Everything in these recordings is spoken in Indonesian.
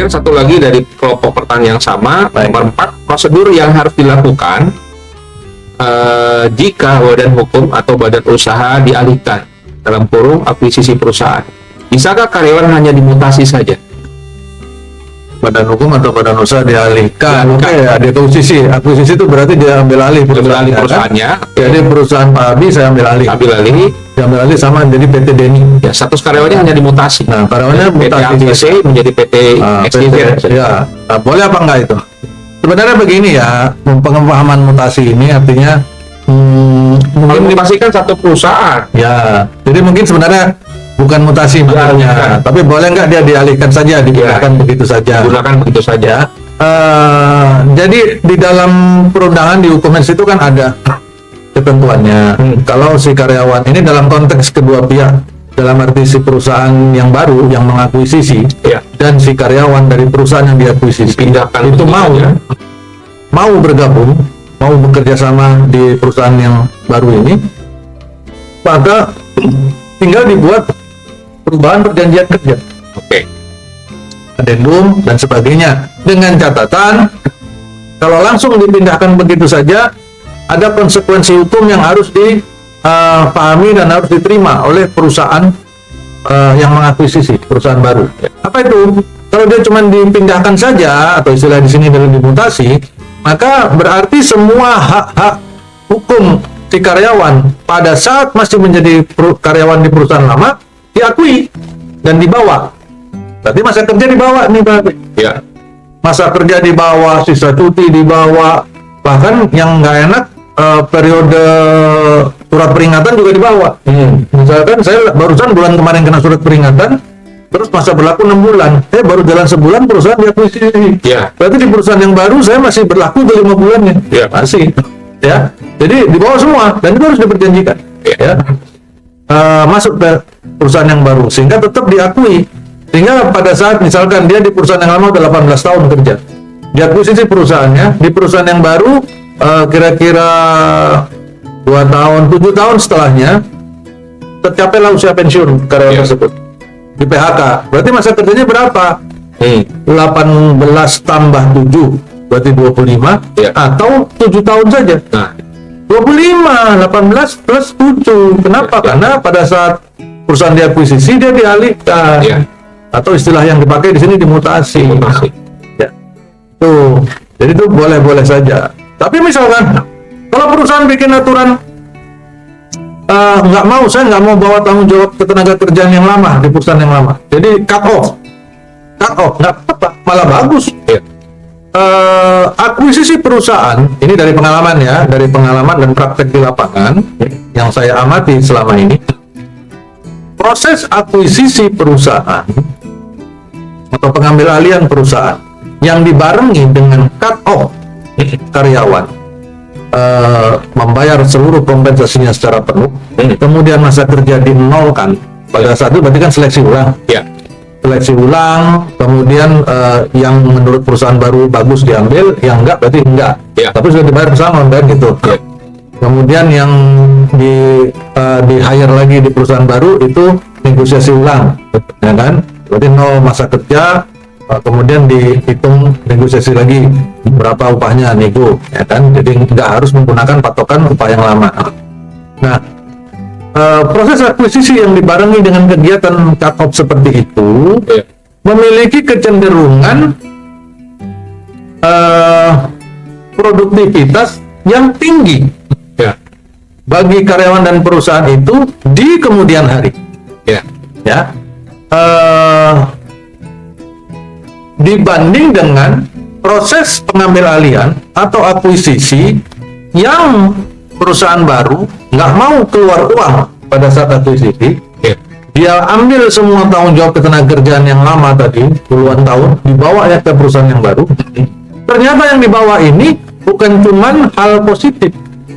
kemudian satu lagi dari kelompok pertanyaan yang sama, nomor 4, prosedur yang harus dilakukan jika badan hukum atau badan usaha dialihkan dalam kurung akuisisi perusahaan. Bisakah karyawan hanya dimutasi saja? Badan hukum atau badan usaha dialihkan. Oke, ya, akuisisi itu berarti dia ambil alih perusahaannya. Kan? Jadi perusahaan Pak Abi saya ambil alih. Diambil alih sama jadi PT Deni. Ya, status karyawannya hanya dimutasi. Nah, karyawannya PT ACC menjadi PT XYZ. Ya, nah, boleh apa enggak itu? Sebenarnya begini ya, pemahaman mutasi ini artinya kalau dipastikan satu perusahaan. Ya, jadi mungkin sebenarnya bukan mutasi maksudnya, tapi boleh nggak dia dialihkan saja, digunakan begitu saja. Gunakan begitu saja. Jadi di dalam perundangan di hukum itu kan ada ketentuannya. Kalau si karyawan ini dalam konteks kedua pihak, dalam arti si perusahaan yang baru yang mengakuisisi dan si karyawan dari perusahaan yang diakuisisi itu mau bergabung, mau bekerja sama di perusahaan yang baru ini, maka tinggal dibuat perubahan perjanjian kerja, adendum dan sebagainya, dengan catatan kalau langsung dipindahkan begitu saja ada konsekuensi hukum yang harus dipahami dan harus diterima oleh perusahaan yang mengakuisisi perusahaan baru. Apa itu? Kalau dia cuma dipindahkan saja atau istilah di sini dalam dimutasi, maka berarti semua hak-hak hukum si karyawan pada saat masih menjadi karyawan di perusahaan lama diakui dan dibawa. Berarti masa kerja dibawa nih Pak. Ya. Masa kerja dibawa, sisa cuti dibawa, bahkan yang nggak enak periode surat peringatan juga dibawa. Misalkan saya barusan bulan kemarin kena surat peringatan, terus masa berlaku 6 bulan, saya baru jalan sebulan perusahaan diakuisisi. Ya. Berarti di perusahaan yang baru saya masih berlaku ke 5 bulannya. Ya. Masih. Ya. Jadi dibawa semua dan itu harus diperjanjikan. Ya. Masuk ke perusahaan yang baru sehingga tetap diakui, sehingga pada saat misalkan dia di perusahaan yang lama udah 18 tahun kerja, diakuisisi perusahaannya di perusahaan yang baru kira-kira 2 tahun 7 tahun setelahnya tercapailah usia pensiun karyawan tersebut di PHK, berarti masa kerjanya berapa? 18 tambah 7 berarti 25 atau 7 tahun saja. Nah, 25, 18 plus 7. Kenapa? Karena pada saat perusahaan diakuisisi dia dialihkan. Atau istilah yang dipakai di sini dimutasi. Ya. Tuh. Jadi itu boleh-boleh saja. Tapi misalkan kalau perusahaan bikin aturan saya nggak mau bawa tanggung jawab ketenaga kerjaan yang lama di perusahaan yang lama. Jadi cut off, nggak apa-apa, malah bagus. Akuisisi perusahaan ini dari pengalaman ya, dari pengalaman dan praktek di lapangan yang saya amati selama ini, proses akuisisi perusahaan atau pengambil alihan perusahaan yang dibarengi dengan cut off karyawan, membayar seluruh kompensasinya secara penuh, kemudian masa kerja dinolkan pada saat itu berarti kan seleksi ulang. Seleksi ulang, kemudian yang menurut perusahaan baru bagus diambil, yang enggak berarti enggak. Tapi sudah dibayar pesangon kan gitu. Kemudian yang di hire lagi di perusahaan baru itu negosiasi ulang, ya kan? Berarti nol masa kerja, kemudian dihitung negosiasi lagi berapa upahnya, nego, ya kan? Jadi nggak harus menggunakan patokan upah yang lama. Nah, proses akuisisi yang dibarengi dengan kegiatan cut-off seperti itu memiliki kecenderungan produktivitas yang tinggi bagi karyawan dan perusahaan itu di kemudian hari. Dibanding dengan proses pengambil alihan atau akuisisi yang perusahaan baru nggak mau keluar uang pada saat akuisisi, dia ambil semua tanggung jawab ketenagakerjaan yang lama tadi puluhan tahun, dibawa ya ke perusahaan yang baru. Ternyata yang dibawa ini bukan cuman hal positif,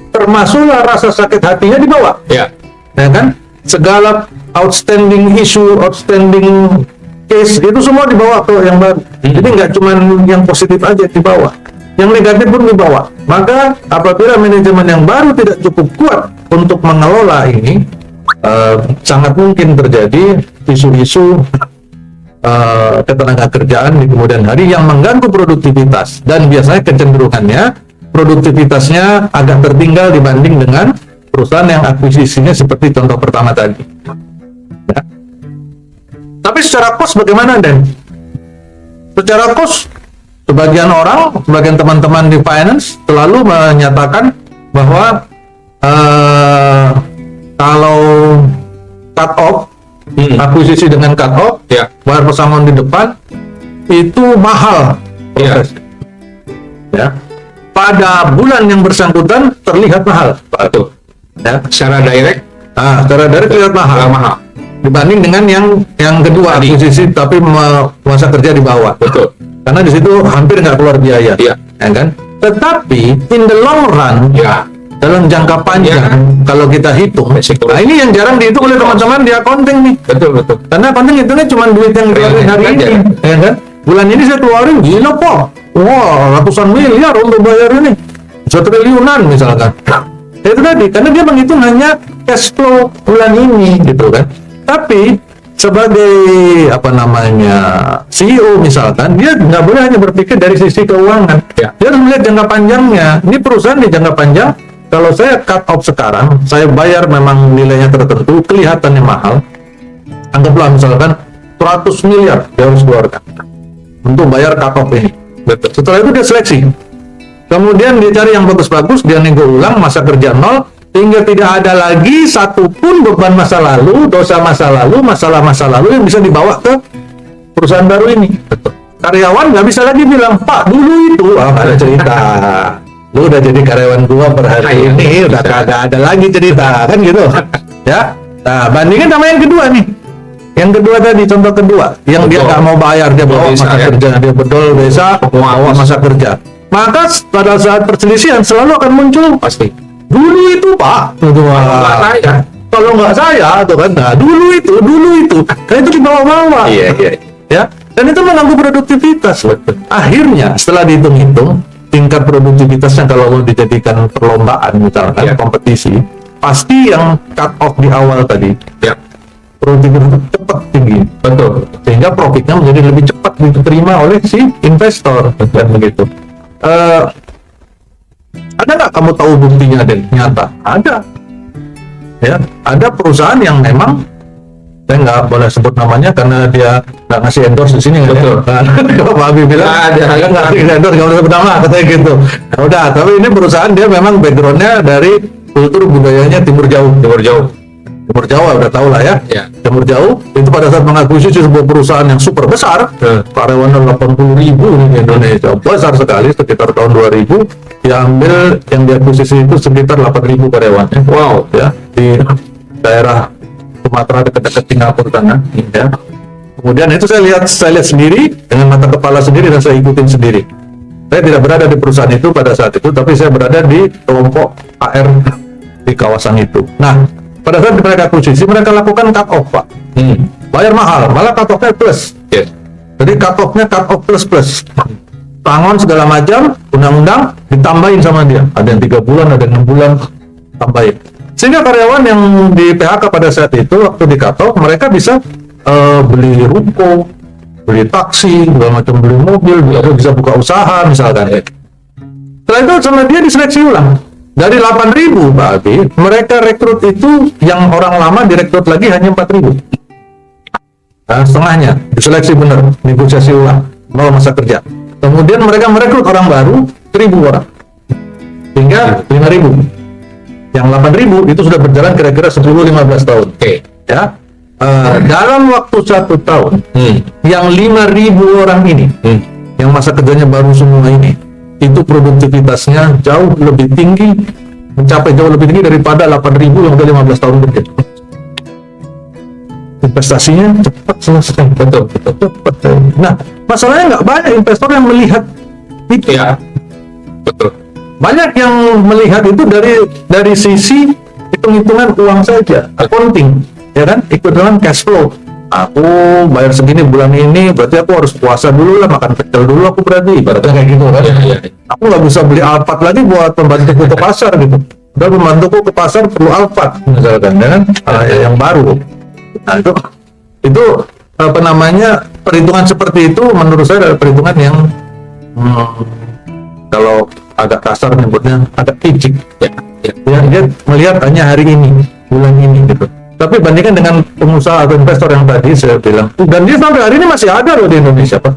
termasuklah rasa sakit hatinya dibawa, ya kan? Segala outstanding issue, outstanding case itu semua dibawa ke yang baru. Jadi nggak cuman yang positif aja dibawa, yang negatif pun dibawa. Maka apabila manajemen yang baru tidak cukup kuat untuk mengelola ini, sangat mungkin terjadi isu-isu ketenaga kerjaan di kemudian hari yang mengganggu produktivitas, dan biasanya kecenderungannya produktivitasnya agak tertinggal dibanding dengan perusahaan yang akuisisinya seperti contoh pertama tadi. Ya. Tapi secara cost bagaimana, Den? Secara cost, sebagian orang, sebagian teman-teman di finance selalu menyatakan bahwa kalau cut off, akuisisi dengan cut off, Ya. bayar pesangon di depan, itu mahal proses. Ya. Pada bulan yang bersangkutan terlihat mahal, Betul. ya. Secara direct Secara dari terlihat mahal mahal. dibanding dengan yang kedua, Tadi. akuisisi tapi masa kerja di bawah. Betul. Karena di situ hampir nggak keluar biaya, Iya. ya kan? Tetapi in the long run, Ya. dalam jangka panjang, kalau kita hitung, Resiko. nah ini yang jarang dihitung oleh teman-teman di accounting nih. Betul. Karena accounting hitungnya cuma duit yang keluarin hari Aja. ini, ya kan? Bulan ini saya keluarin gila kok, wah ratusan miliar untuk bayar ini, 1 triliunan misalkan. Itu tadi, karena dia menghitung hanya cash flow bulan ini, gitu kan. Tapi sebagai CEO misalkan, dia nggak boleh hanya berpikir dari sisi keuangan. Ya. Dia harus melihat jangka panjangnya. Ini perusahaan di jangka panjang, kalau saya cut off sekarang, saya bayar memang nilainya tertentu, kelihatannya mahal. Anggaplah misalkan 100 miliar dia harus keluarkan untuk bayar cut off ini. Betul. Setelah itu dia seleksi. Kemudian dia cari yang bagus-bagus, dia nego ulang, masa kerja nol, hingga tidak ada lagi satupun beban masa lalu, dosa masa lalu, masalah masa lalu yang bisa dibawa ke perusahaan baru ini. Karyawan nggak bisa lagi bilang, Pak, dulu itu, ada cerita. Lu udah jadi karyawan gua per hari ini, udah kagak ada lagi cerita, kan gitu. Ya. Nah, bandingin sama yang kedua nih. Yang kedua tadi, contoh kedua, yang dia Betul. nggak mau bayar, dia bawa Desa, masa ya. kerja, dia bedol desa, bawa masa kerja. Maka pada saat perselisihan selalu akan muncul, Pasti. dulu itu Pak, Nggak saya. kalau nggak saya, tuh kan, nah dulu itu, kan itu dibawa-bawa. Iya. Ya, dan itu mengganggu produktivitas. Akhirnya setelah dihitung-hitung, tingkat produktivitasnya kalau mau dijadikan perlombaan misalkan, Ya. kompetisi, pasti yang cut off di awal tadi, Ya. produktivitas cepat tinggi, Betul. sehingga profitnya menjadi lebih cepat diterima oleh si investor, dan begitu. Ada nggak kamu tahu buktinya, Den? Nyata ada. Ya, ada perusahaan yang memang saya nggak boleh sebut namanya karena dia nggak ngasih endorse di sini, kan, Betul. ya? Kalau Pak Abi bilang Nggak ada. dia nggak ngasih endorse, nggak boleh sebut nama, katanya gitu. Ya udah, tapi ini perusahaan dia memang backgroundnya dari kultur budayanya timur jauh. Timur Jawa udah tahu lah ya. Ya. Timur Jauh itu pada saat mengakuisisi sebuah perusahaan yang super besar, karyawannya 80.000 di Indonesia, besar sekali, sekitar tahun 2000 diambil, yang diakuisisi itu sekitar 8.000 karyawannya. Wow, ya, di daerah Sumatera dekat-dekat Singapura sana, ya. Kemudian itu saya lihat sendiri dengan mata kepala sendiri dan saya ikutin sendiri. Saya tidak berada di perusahaan itu pada saat itu, tapi saya berada di kelompok AR di kawasan itu. Nah, pada saat mereka akuisisi, mereka lakukan cut off, Pak. Bayar mahal, malah cut off-nya plus. Yes. Jadi cut off-nya cut off plus. Tangon segala macam, undang-undang ditambahin sama dia. Ada yang 3 bulan, ada yang 6 bulan, tambahin. Sehingga karyawan yang di PHK pada saat itu, waktu di cut off, mereka bisa beli ruko, beli taksi, segala macam, beli mobil, bisa buka usaha misalkan. Setelah itu sama dia diseleksi ulang. Dari 8.000 Pak Abi, mereka rekrut itu yang orang lama direkrut lagi hanya 4.000. Nah, setengahnya diseleksi benar, negosiasi ulang, nol masa kerja. Kemudian mereka merekrut orang baru 1.000 orang, hingga 5.000. Yang 8.000 itu sudah berjalan kira-kira 10-15 tahun. Oke. Ya, dalam waktu 1 tahun, yang 5.000 orang ini, yang masa kerjanya baru semua ini, itu produktivitasnya jauh lebih tinggi, mencapai jauh lebih tinggi daripada 8.000 yang udah 15 tahun kerja. Investasinya cepat selesai. Betul. Cepat. Nah, masalahnya nggak banyak investor yang melihat itu. Ya. Betul. Banyak yang melihat itu dari sisi hitung-hitungan uang saja, accounting, ya kan? Ikut dalam cash flow. Aku bayar segini bulan ini, berarti aku harus puasa dulu lah, makan pecel dulu aku berarti, ibaratnya kayak gitu kan. Iya. Aku nggak bisa beli Alphard lagi buat pembantuku ke pasar gitu. Dan pembantuku ke pasar perlu Alphard misalkan, ya kan? Yang baru. Nah itu apa namanya, perhitungan seperti itu menurut saya adalah perhitungan yang kalau agak kasar nyebutnya agak picik. Ya, dia melihat hanya hari ini, bulan ini gitu. Tapi bandingkan dengan pengusaha atau investor yang tadi saya bilang, dan dia sampai hari ini masih ada loh di Indonesia, Pak.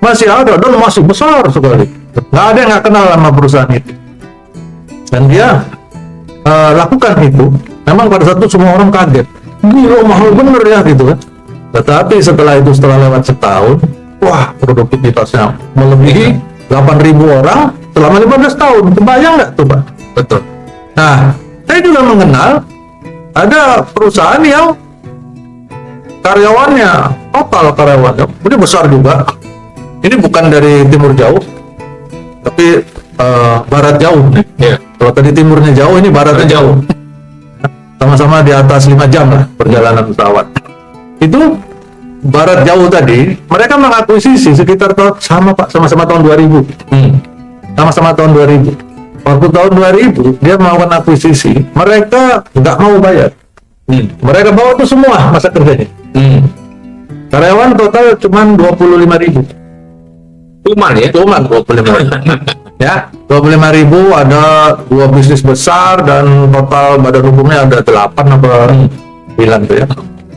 Masih ada, dan masih besar sekali. Nggak ada yang nggak kenal sama perusahaan itu. Dan dia lakukan itu. Memang pada saat itu semua orang kaget. Gila, mahal bener ya gitu kan. Tetapi setelah itu, setelah lewat setahun, wah, produktivitasnya melebihi 8.000 orang selama 15 tahun. Kebayang nggak tuh, Pak? Betul. Nah, saya juga mengenal ada perusahaan yang karyawannya, total karyawannya, ini besar juga. Ini bukan dari timur jauh, tapi barat jauh nih. Ya. Kalau tadi timurnya jauh, ini baratnya jauh. Sama-sama di atas 5 jam lah perjalanan pesawat. Itu barat jauh tadi, mereka mengakuisisi sekitar sama Pak, sama-sama tahun 2000. Sama-sama tahun 2000. Waktu tahun 2000 dia melakukan akuisisi, mereka nggak mau bayar. Mereka bawa itu semua masa kerjanya. Karyawan total cuma 25.000. Cuman ya. Cuman 25.000. Ya, 25.000, ada 2 bisnis besar dan total badan hukumnya ada 8 apa 9 tuh ya.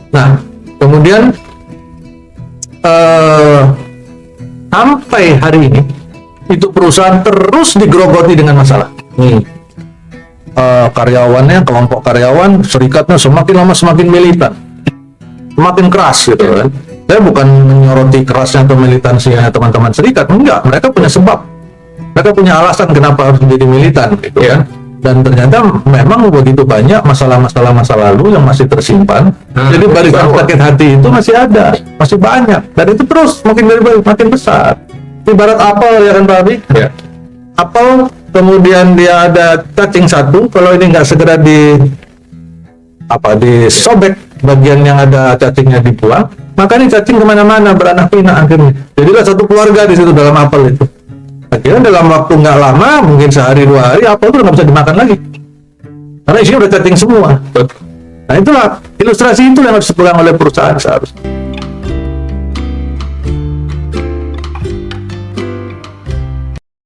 Nah, kemudian sampai hari ini itu perusahaan terus digerogoti dengan masalah. Karyawannya, kelompok karyawan, serikatnya semakin lama semakin militan, semakin keras gitu kan. Saya bukan menyoroti kerasnya atau militansinya teman-teman serikat, enggak. Mereka punya sebab, mereka punya alasan kenapa harus menjadi militan gitu kan. Dan ternyata memang begitu banyak masalah-masalah masa lalu yang masih tersimpan. Jadi barisan sakit hati itu masih ada, masih banyak, dan itu terus makin besar. Ibarat apel ya kan Pak Abi? Ya. Apel, kemudian dia ada cacing satu, kalau ini nggak segera disobek bagian yang ada cacingnya dibuang, maka ini cacing kemana-mana, beranak pinak akhirnya. Jadilah satu keluarga di situ dalam apel itu. Akhirnya dalam waktu nggak lama, mungkin sehari 2 hari, apel itu nggak bisa dimakan lagi karena isinya udah cacing semua. Nah, itulah ilustrasi itu yang harus dipegang oleh perusahaan seharusnya.